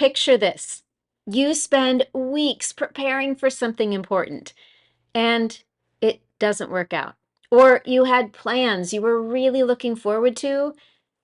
Picture this. You spend weeks preparing for something important and it doesn't work out. Or you had plans you were really looking forward to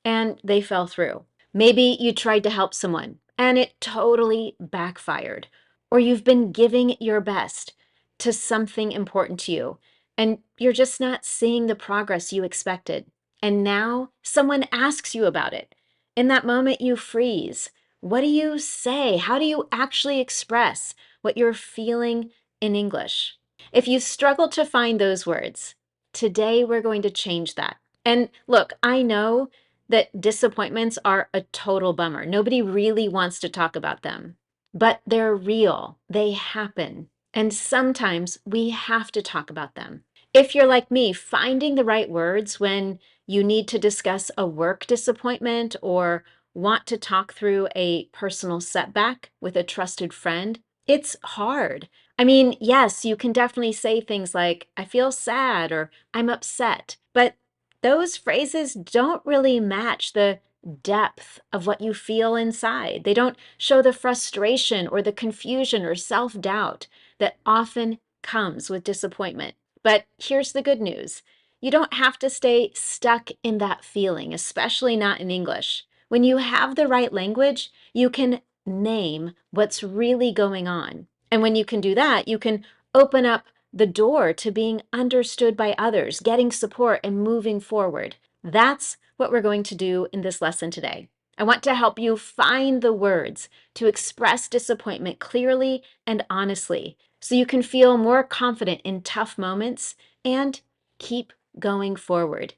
and they fell through. Maybe you tried to help someone and it totally backfired. Or you've been giving your best to something important to you and you're just not seeing the progress you expected. And now someone asks you about it. In that moment, you freeze. What do you say? How do you actually express what you're feeling in English? If you struggle to find those words, today we're going to change that. And look, I know that disappointments are a total bummer. Nobody really wants to talk about them, but they're real. They happen. And sometimes we have to talk about them. If you're like me, finding the right words when you need to discuss a work disappointment or want to talk through a personal setback with a trusted friend, it's hard. I mean, yes, you can definitely say things like, I feel sad or I'm upset, but those phrases don't really match the depth of what you feel inside. They don't show the frustration or the confusion or self-doubt that often comes with disappointment. But here's the good news. You don't have to stay stuck in that feeling, especially not in English. When you have the right language, you can name what's really going on. And when you can do that, you can open up the door to being understood by others, getting support, and moving forward. That's what we're going to do in this lesson today. I want to help you find the words to express disappointment clearly and honestly so you can feel more confident in tough moments and keep going forward,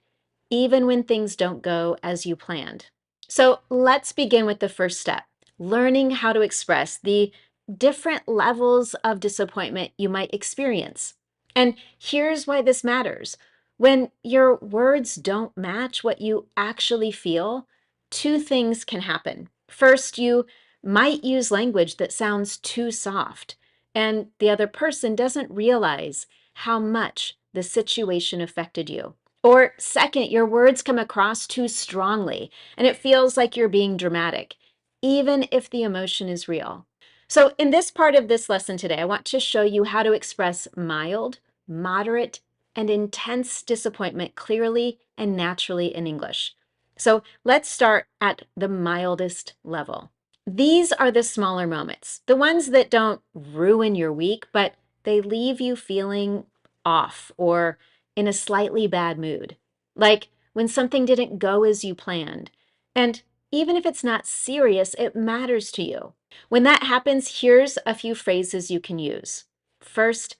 even when things don't go as you planned. So let's begin with the first step, learning how to express the different levels of disappointment you might experience. And here's why this matters. When your words don't match what you actually feel, two things can happen. First, you might use language that sounds too soft, and the other person doesn't realize how much the situation affected you. Or second, your words come across too strongly, and it feels like you're being dramatic, even if the emotion is real. So in this part of this lesson today, I want to show you how to express mild, moderate, and intense disappointment clearly and naturally in English. So let's start at the mildest level. These are the smaller moments, the ones that don't ruin your week, but they leave you feeling off or in a slightly bad mood. Like when something didn't go as you planned. And even if it's not serious, it matters to you. When that happens, here's a few phrases you can use. First,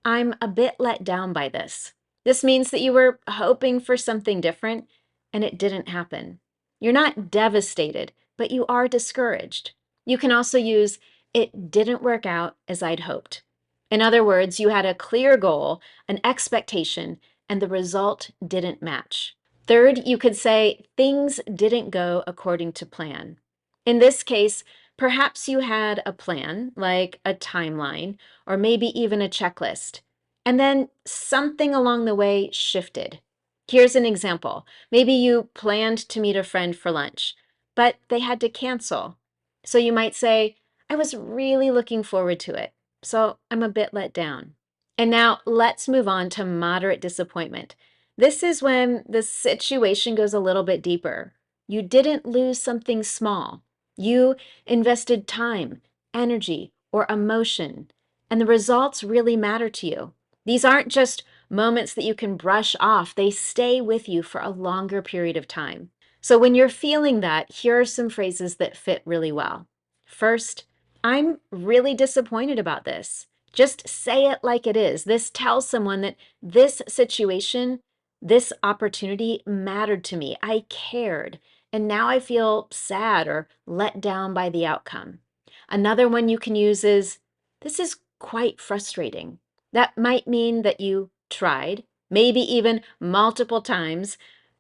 I'm a bit let down by this. This means that you were hoping for something different and it didn't happen. You're not devastated, but you are discouraged. You can also use, it didn't work out as I'd hoped. In other words, you had a clear goal, an expectation, and the result didn't match. Third, you could say, things didn't go according to plan. In this case, perhaps you had a plan, like a timeline, or maybe even a checklist, and then something along the way shifted. Here's an example. Maybe you planned to meet a friend for lunch, but they had to cancel. So you might say, I was really looking forward to it, so I'm a bit let down. And now let's move on to moderate disappointment. This is when the situation goes a little bit deeper. You didn't lose something small. You invested time, energy, or emotion, and the results really matter to you. These aren't just moments that you can brush off. They stay with you for a longer period of time. So when you're feeling that, here are some phrases that fit really well. First, I'm really disappointed about this. Just say it like it is. This tells someone that this situation, this opportunity mattered to me. I cared. And now I feel sad or let down by the outcome. Another one you can use is, this is quite frustrating. That might mean that you tried, maybe even multiple times,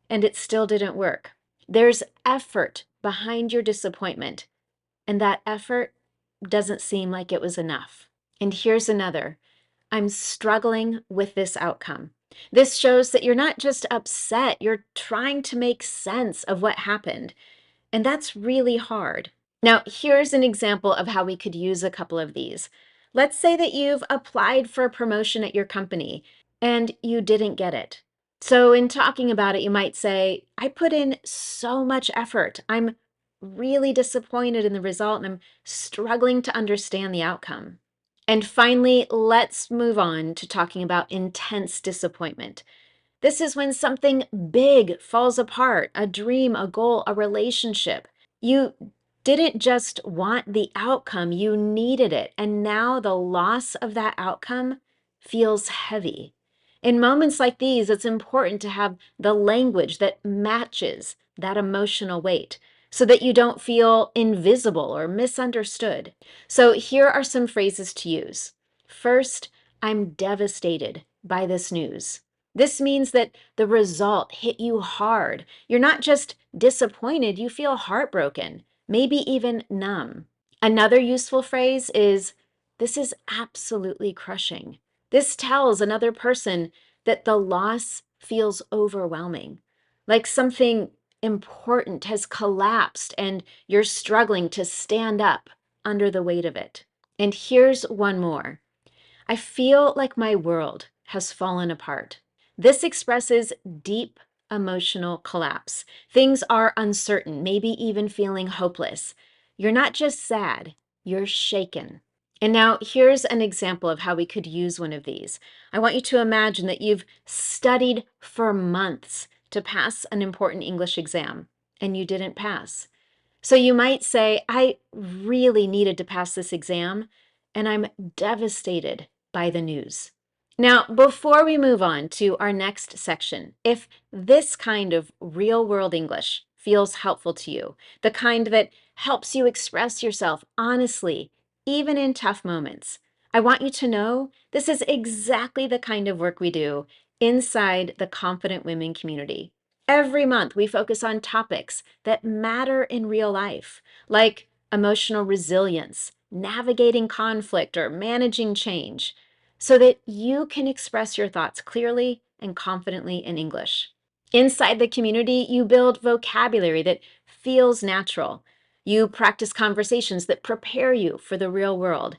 and it still didn't work. There's effort behind your disappointment, and that effort doesn't seem like it was enough. And here's another. I'm struggling with this outcome. This shows that you're not just upset, you're trying to make sense of what happened. And that's really hard. Now, here's an example of how we could use a couple of these. Let's say that you've applied for a promotion at your company and you didn't get it. So, in talking about it, you might say, I put in so much effort. I'm really disappointed in the result and I'm struggling to understand the outcome. And finally, let's move on to talking about intense disappointment. This is when something big falls apart, a dream, a goal, a relationship. You didn't just want the outcome, you needed it. And now the loss of that outcome feels heavy. In moments like these, it's important to have the language that matches that emotional weight so that you don't feel invisible or misunderstood. So here are some phrases to use. First, I'm devastated by this news. This means that the result hit you hard. You're not just disappointed, you feel heartbroken, maybe even numb. Another useful phrase is, this is absolutely crushing. This tells another person that the loss feels overwhelming, like something important has collapsed and you're struggling to stand up under the weight of it. And here's one more. I feel like my world has fallen apart. This expresses deep emotional collapse. Things are uncertain, maybe even feeling hopeless. You're not just sad, you're shaken. And now here's an example of how we could use one of these. I want you to imagine that you've studied for months to pass an important English exam and you didn't pass. So you might say, I really needed to pass this exam, and I'm devastated by the news. Now, before we move on to our next section, if this kind of real world English feels helpful to you, the kind that helps you express yourself honestly, even in tough moments, I want you to know this is exactly the kind of work we do inside the Confident Women community. Every month, we focus on topics that matter in real life, like emotional resilience, navigating conflict, or managing change, so that you can express your thoughts clearly and confidently in English. Inside the community, you build vocabulary that feels natural. You practice conversations that prepare you for the real world.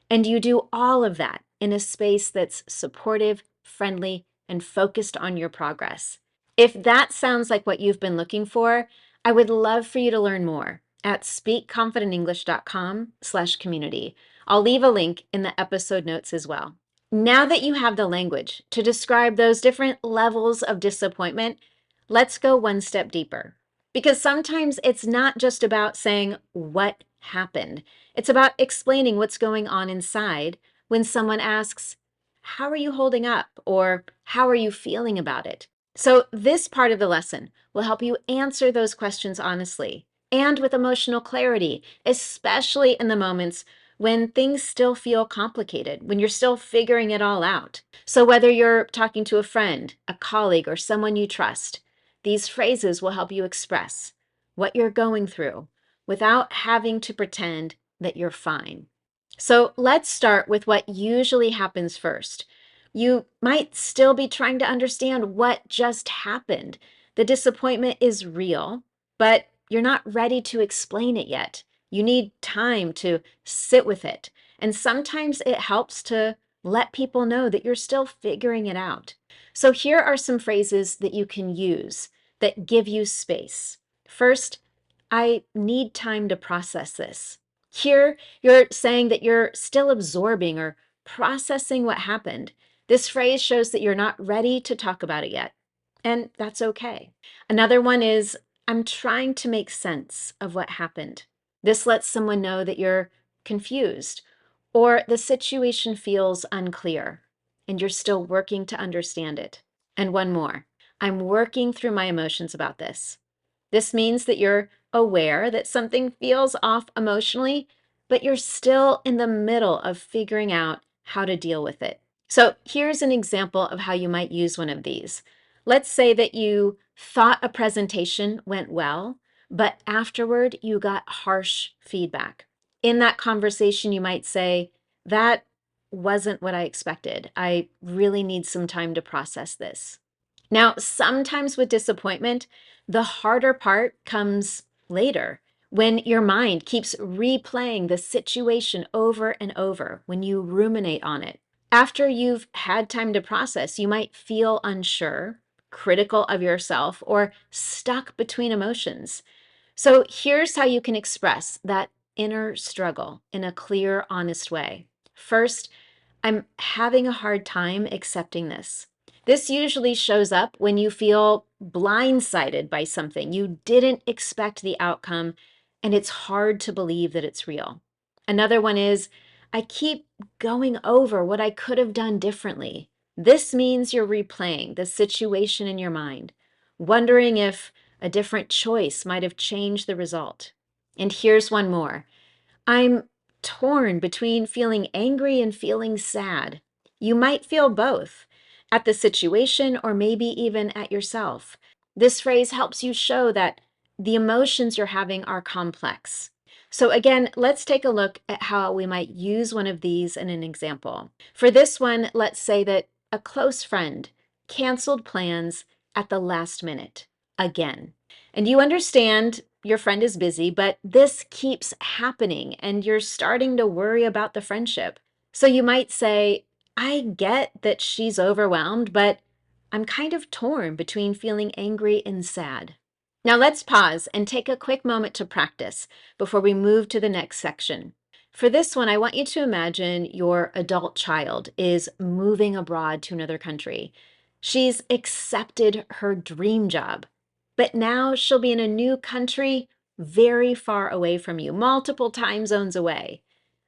And you do all of that in a space that's supportive, friendly, and focused on your progress. If that sounds like what you've been looking for, I would love for you to learn more at speakconfidentenglish.com/community. I'll leave a link in the episode notes as well. Now that you have the language to describe those different levels of disappointment, let's go one step deeper. Because sometimes it's not just about saying what happened. It's about explaining what's going on inside when someone asks, how are you holding up? Or how are you feeling about it? So this part of the lesson will help you answer those questions honestly and with emotional clarity, especially in the moments when things still feel complicated, when you're still figuring it all out. So whether you're talking to a friend, a colleague, or someone you trust, these phrases will help you express what you're going through without having to pretend that you're fine. So let's start with what usually happens first. You might still be trying to understand what just happened. The disappointment is real, but you're not ready to explain it yet. You need time to sit with it. And sometimes it helps to let people know that you're still figuring it out. So here are some phrases that you can use that give you space. First, I need time to process this. Here, you're saying that you're still absorbing or processing what happened. This phrase shows that you're not ready to talk about it yet, and that's okay. Another one is, I'm trying to make sense of what happened. This lets someone know that you're confused or the situation feels unclear and you're still working to understand it. And one more, I'm working through my emotions about this. This means that you're aware that something feels off emotionally, but you're still in the middle of figuring out how to deal with it. So here's an example of how you might use one of these. Let's say that you thought a presentation went well, but afterward you got harsh feedback. In that conversation, you might say, that wasn't what I expected. I really need some time to process this. Now, sometimes with disappointment, the harder part comes later when your mind keeps replaying the situation over and over, when you ruminate on it. After you've had time to process, you might feel unsure, critical of yourself, or stuck between emotions. So here's how you can express that inner struggle in a clear, honest way. First, I'm having a hard time accepting this. This usually shows up when you feel blindsided by something. You didn't expect the outcome, and it's hard to believe that it's real. Another one is, I keep going over what I could have done differently. This means you're replaying the situation in your mind, wondering if a different choice might have changed the result. And here's one more. I'm torn between feeling angry and feeling sad. You might feel both at the situation or maybe even at yourself. This phrase helps you show that the emotions you're having are complex. So, again, let's take a look at how we might use one of these in an example. For this one, let's say that a close friend canceled plans at the last minute again. And you understand your friend is busy, but this keeps happening and you're starting to worry about the friendship. So you might say, I get that she's overwhelmed, but I'm kind of torn between feeling angry and sad. Now let's pause and take a quick moment to practice before we move to the next section. For this one, I want you to imagine your adult child is moving abroad to another country. She's accepted her dream job, but now she'll be in a new country very far away from you, multiple time zones away.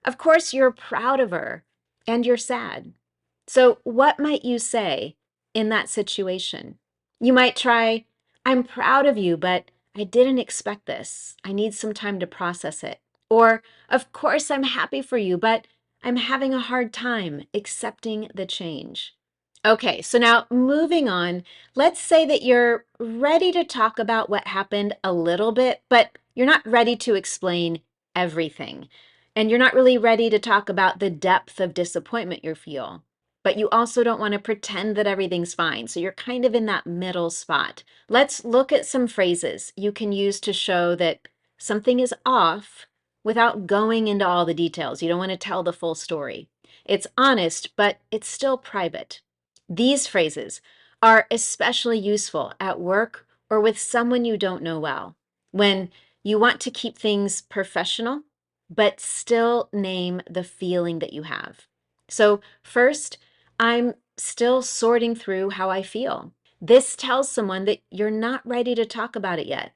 Of course, you're proud of her and you're sad. So, what might you say in that situation? You might try, I'm proud of you, but I didn't expect this. I need some time to process it. Or, of course, I'm happy for you, but I'm having a hard time accepting the change. Okay, so now moving on, let's say that you're ready to talk about what happened a little bit, but you're not ready to explain everything. And you're not really ready to talk about the depth of disappointment you feel. But you also don't want to pretend that everything's fine. So you're kind of in that middle spot. Let's look at some phrases you can use to show that something is off without going into all the details. You don't want to tell the full story. It's honest, but it's still private. These phrases are especially useful at work or with someone you don't know well, when you want to keep things professional, but still name the feeling that you have. So, first, I'm still sorting through how I feel. This tells someone that you're not ready to talk about it yet,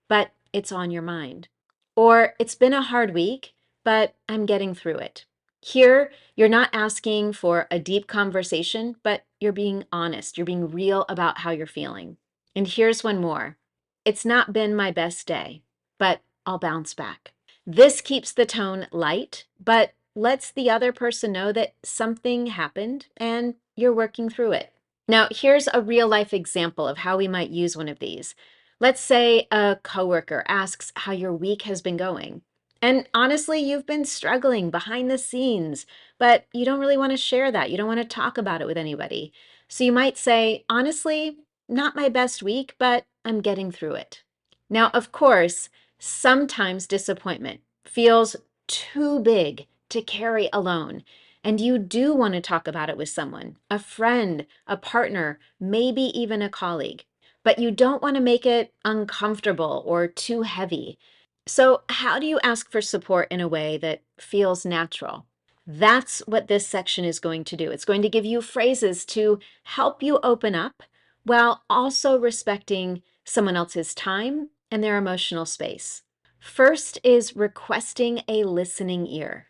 but it's on your mind. Or it's been a hard week, but I'm getting through it. Here, you're not asking for a deep conversation, but you're being honest. You're being real about how you're feeling. And here's one more. It's not been my best day, but I'll bounce back. This keeps the tone light, but lets the other person know that something happened and you're working through it. Now, here's a real life example of how we might use one of these. Let's say a coworker asks how your week has been going. And honestly, you've been struggling behind the scenes, but you don't really want to share that. You don't want to talk about it with anybody. So you might say, honestly, not my best week, but I'm getting through it. Now, of course, sometimes disappointment feels too big to carry alone. And you do want to talk about it with someone, a friend, a partner, maybe even a colleague. But you don't want to make it uncomfortable or too heavy. So, how do you ask for support in a way that feels natural? That's what this section is going to do. It's going to give you phrases to help you open up while also respecting someone else's time and their emotional space. First is requesting a listening ear.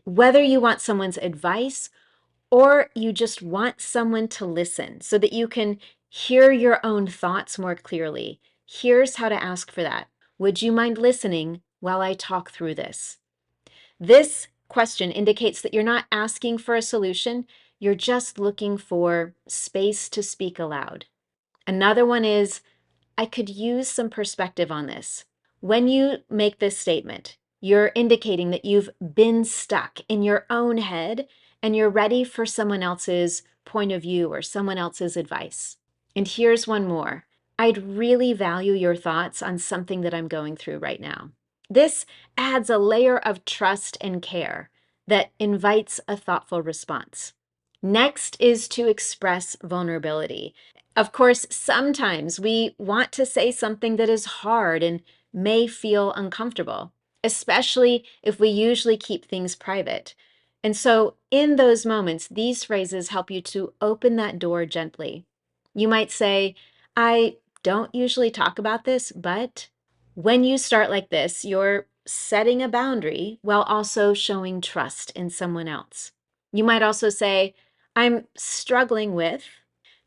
Whether you want someone's advice or you just want someone to listen so that you can hear your own thoughts more clearly, here's how to ask for that. Would you mind listening while I talk through this? This question indicates that you're not asking for a solution, you're just looking for space to speak aloud. Another one is, I could use some perspective on this. When you make this statement, you're indicating that you've been stuck in your own head and you're ready for someone else's point of view or someone else's advice. And here's one more. I'd really value your thoughts on something that I'm going through right now. This adds a layer of trust and care that invites a thoughtful response. Next is to express vulnerability. Of course, sometimes we want to say something that is hard and may feel uncomfortable, especially if we usually keep things private. And so, in those moments, these phrases help you to open that door gently. You might say, I don't usually talk about this, but when you start like this, you're setting a boundary while also showing trust in someone else. You might also say, I'm struggling with,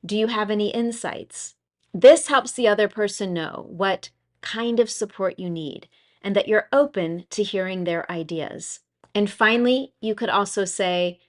do you have any insights? This helps the other person know what kind of support you need and that you're open to hearing their ideas. And finally, you could also say,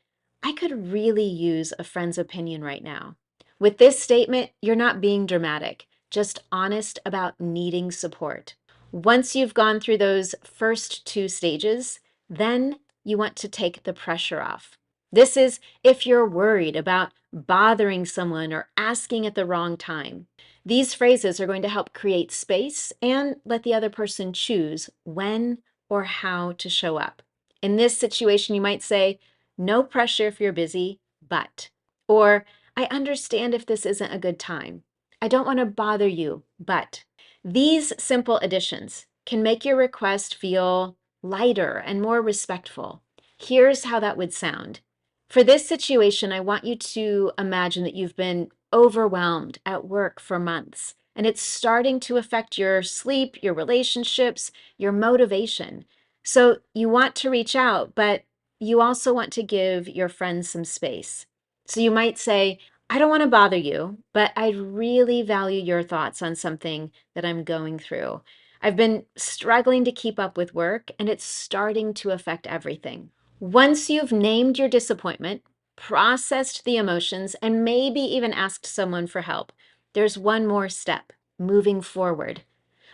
I could really use a friend's opinion right now. With this statement, you're not being dramatic, just honest about needing support. Once you've gone through those first two stages, then you want to take the pressure off. This is if you're worried about bothering someone or asking at the wrong time. These phrases are going to help create space and let the other person choose when or how to show up. In this situation, you might say, no pressure if you're busy, but, or I understand if this isn't a good time. I don't want to bother you, but. These simple additions can make your request feel lighter and more respectful. Here's how that would sound. For this situation, I want you to imagine that you've been overwhelmed at work for months, and it's starting to affect your sleep, your relationships, your motivation. So you want to reach out, but you also want to give your friends some space. So you might say, I don't want to bother you, but I'd really value your thoughts on something that I'm going through. I've been struggling to keep up with work, and it's starting to affect everything. Once you've named your disappointment, processed the emotions, and maybe even asked someone for help, there's one more step, moving forward.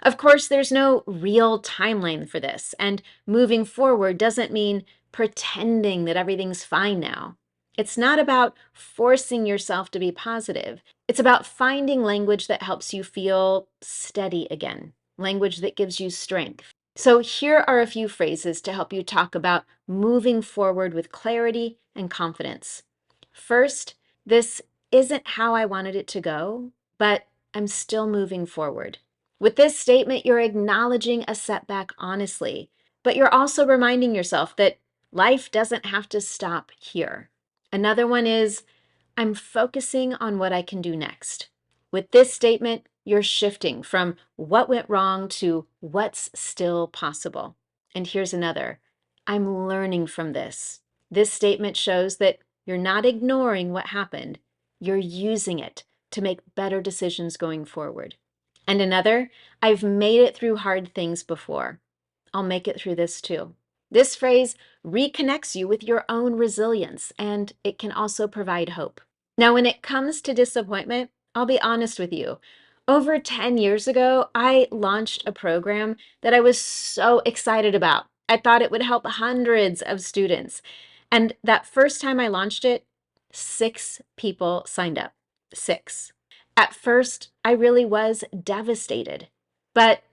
Of course, there's no real timeline for this, and moving forward doesn't mean pretending that everything's fine now. It's not about forcing yourself to be positive. It's about finding language that helps you feel steady again, language that gives you strength. So here are a few phrases to help you talk about moving forward with clarity and confidence. First, this isn't how I wanted it to go, but I'm still moving forward. With this statement, you're acknowledging a setback honestly, but you're also reminding yourself that life doesn't have to stop here. Another one is, I'm focusing on what I can do next. With this statement, you're shifting from what went wrong to what's still possible. And here's another, I'm learning from this. This statement shows that you're not ignoring what happened, you're using it to make better decisions going forward. And another, I've made it through hard things before. I'll make it through this too. This phrase reconnects you with your own resilience, and it can also provide hope. Now, when it comes to disappointment, I'll be honest with you. Over 10 years ago, I launched a program that I was so excited about. I thought it would help hundreds of students. And that first time I launched it, 6 people signed up. 6. At first, I really was devastated. But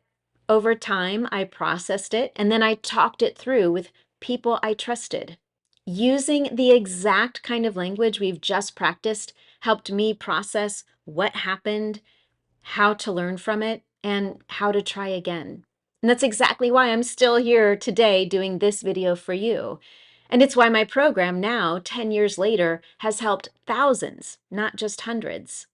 over time, I processed it and then I talked it through with people I trusted. Using the exact kind of language we've just practiced helped me process what happened, how to learn from it, and how to try again. And that's exactly why I'm still here today doing this video for you. And it's why my program now, 10 years later, has helped thousands, not just hundreds.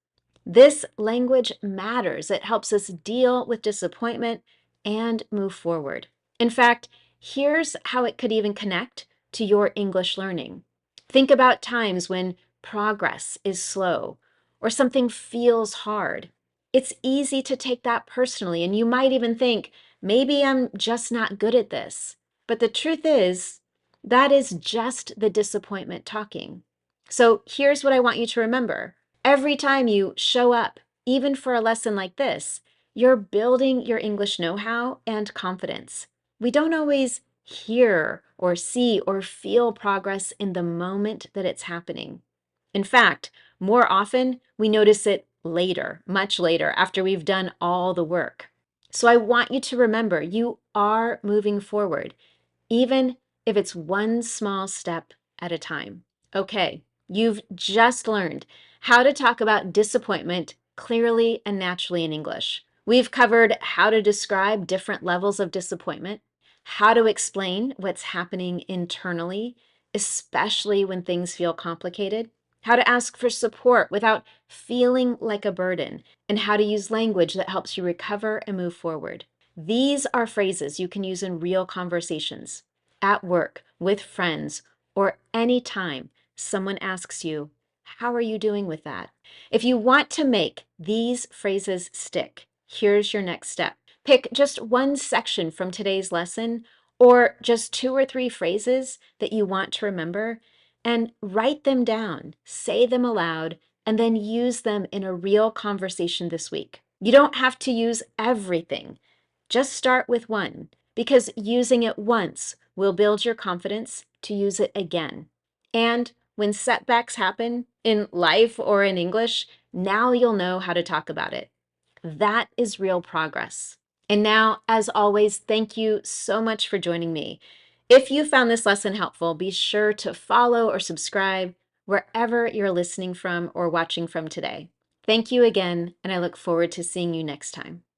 This language matters. It helps us deal with disappointment and move forward. In fact, here's how it could even connect to your English learning. Think about times when progress is slow or something feels hard. It's easy to take that personally, and you might even think, maybe I'm just not good at this. But the truth is, that is just the disappointment talking. So here's what I want you to remember. Every time you show up, even for a lesson like this, you're building your English know-how and confidence. We don't always hear or see or feel progress in the moment that it's happening. In fact, more often, we notice it later, much later, after we've done all the work. So I want you to remember you are moving forward, even if it's one small step at a time. Okay, you've just learned how to talk about disappointment clearly and naturally in English. We've covered how to describe different levels of disappointment, how to explain what's happening internally, especially when things feel complicated, how to ask for support without feeling like a burden, and how to use language that helps you recover and move forward. These are phrases you can use in real conversations, at work, with friends, or any time someone asks you, how are you doing with that? If you want to make these phrases stick, here's your next step. Pick just one section from today's lesson or just 2 or 3 phrases that you want to remember and write them down, say them aloud, and then use them in a real conversation this week. You don't have to use everything. Just start with one, because using it once will build your confidence to use it again. And when setbacks happen in life or in English, now you'll know how to talk about it. That is real progress. And now, as always, thank you so much for joining me. If you found this lesson helpful, be sure to follow or subscribe wherever you're listening from or watching from today. Thank you again, and I look forward to seeing you next time.